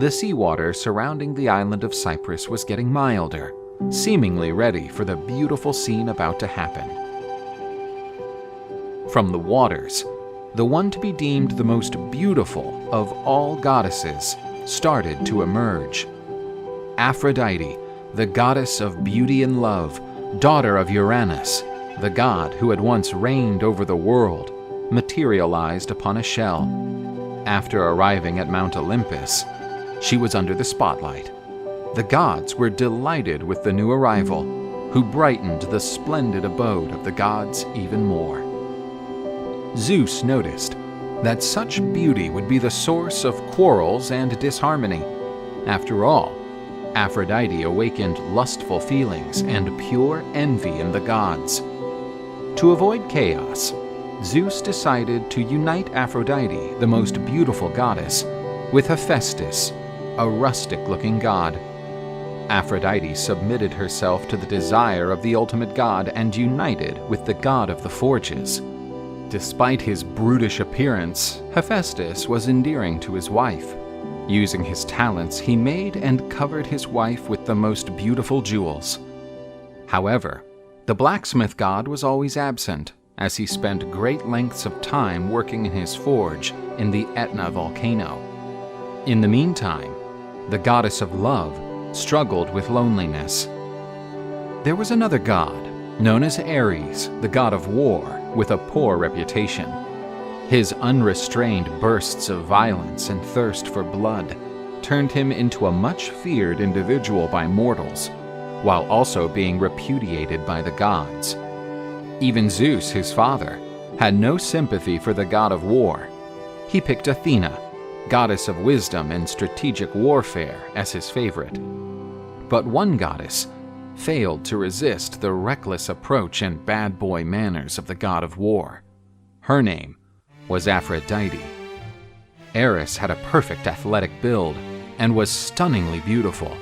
The seawater surrounding the island of Cyprus was getting milder, seemingly ready for the beautiful scene about to happen. From the waters, the one to be deemed the most beautiful of all goddesses started to emerge. Aphrodite, the goddess of beauty and love, daughter of Uranus, the god who had once reigned over the world, materialized upon a shell. After arriving at Mount Olympus, she was under the spotlight. The gods were delighted with the new arrival, who brightened the splendid abode of the gods even more. Zeus noticed that such beauty would be the source of quarrels and disharmony. After all, Aphrodite awakened lustful feelings and pure envy in the gods. To avoid chaos, Zeus decided to unite Aphrodite, the most beautiful goddess, with Hephaestus, a rustic-looking god. Aphrodite submitted herself to the desire of the ultimate god and united with the god of the forges. Despite his brutish appearance, Hephaestus was endearing to his wife. Using his talents, he made and covered his wife with the most beautiful jewels. However, the blacksmith god was always absent, as he spent great lengths of time working in his forge in the Etna volcano. In the meantime, the goddess of love struggled with loneliness. There was another god, known as Ares, the god of war, with a poor reputation. His unrestrained bursts of violence and thirst for blood turned him into a much feared individual by mortals, while also being repudiated by the gods. Even Zeus, his father, had no sympathy for the god of war. He picked Athena, goddess of wisdom and strategic warfare, as his favorite. But one goddess failed to resist the reckless approach and bad boy manners of the god of war. Her name was Aphrodite. Eris had a perfect athletic build and was stunningly beautiful.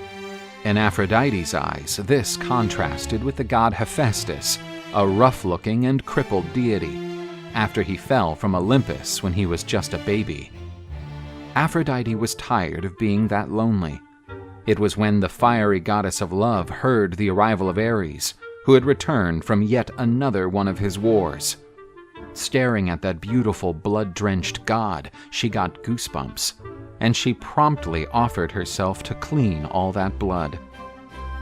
In Aphrodite's eyes, this contrasted with the god Hephaestus, a rough-looking and crippled deity, after he fell from Olympus when he was just a baby. Aphrodite was tired of being that lonely. It was when the fiery goddess of love heard the arrival of Ares, who had returned from yet another one of his wars. Staring at that beautiful, blood-drenched god, she got goosebumps, and she promptly offered herself to clean all that blood.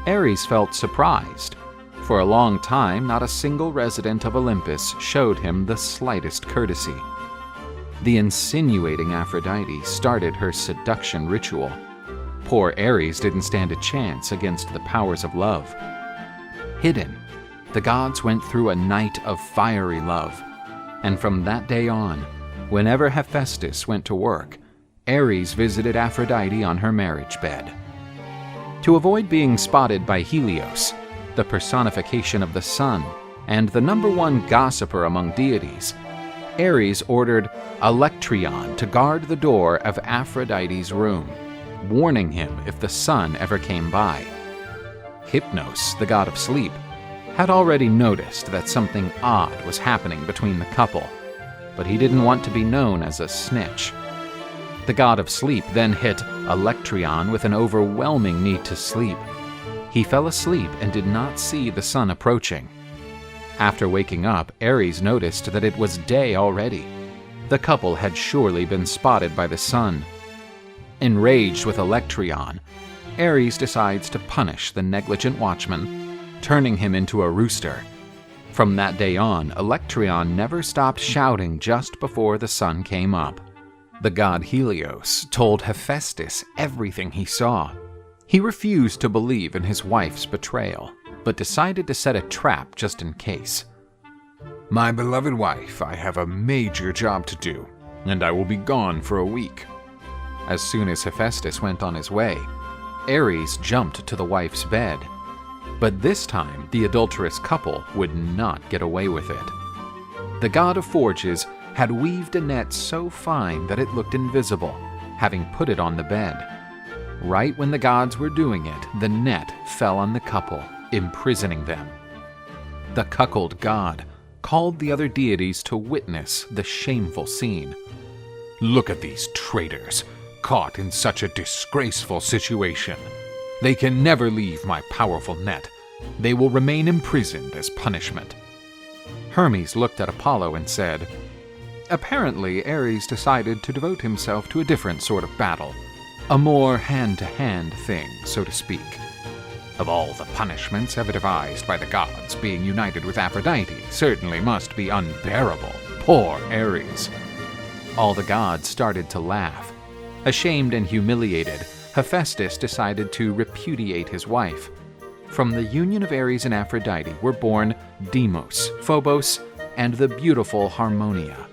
Ares felt surprised. For a long time, not a single resident of Olympus showed him the slightest courtesy. The insinuating Aphrodite started her seduction ritual. Poor Ares didn't stand a chance against the powers of love. Hidden, the gods went through a night of fiery love, and from that day on, whenever Hephaestus went to work, Ares visited Aphrodite on her marriage bed. To avoid being spotted by Helios, the personification of the sun and the #1 gossiper among deities, Ares ordered Electryon to guard the door of Aphrodite's room, warning him if the sun ever came by. Hypnos, the god of sleep, had already noticed that something odd was happening between the couple, but he didn't want to be known as a snitch. The god of sleep then hit Electryon with an overwhelming need to sleep. He fell asleep and did not see the sun approaching. After waking up, Ares noticed that it was day already. The couple had surely been spotted by the sun. Enraged with Electryon, Ares decides to punish the negligent watchman, turning him into a rooster. From that day on, Electryon never stopped shouting just before the sun came up. The god Helios told Hephaestus everything he saw. He refused to believe in his wife's betrayal, but decided to set a trap just in case. "My beloved wife, I have a major job to do, and I will be gone for a week." As soon as Hephaestus went on his way, Ares jumped to the wife's bed. But this time, the adulterous couple would not get away with it. The god of forges had weaved a net so fine that it looked invisible, having put it on the bed. Right when the gods were doing it, the net fell on the couple, imprisoning them. The cuckold god called the other deities to witness the shameful scene. "Look at these traitors, caught in such a disgraceful situation. They can never leave my powerful net. They will remain imprisoned as punishment." Hermes looked at Apollo and said, "Apparently, Ares decided to devote himself to a different sort of battle, a more hand-to-hand thing, so to speak. Of all the punishments ever devised by the gods, being united with Aphrodite certainly must be unbearable. Poor Ares." All the gods started to laugh. Ashamed and humiliated, Hephaestus decided to repudiate his wife. From the union of Ares and Aphrodite were born Deimos, Phobos, and the beautiful Harmonia.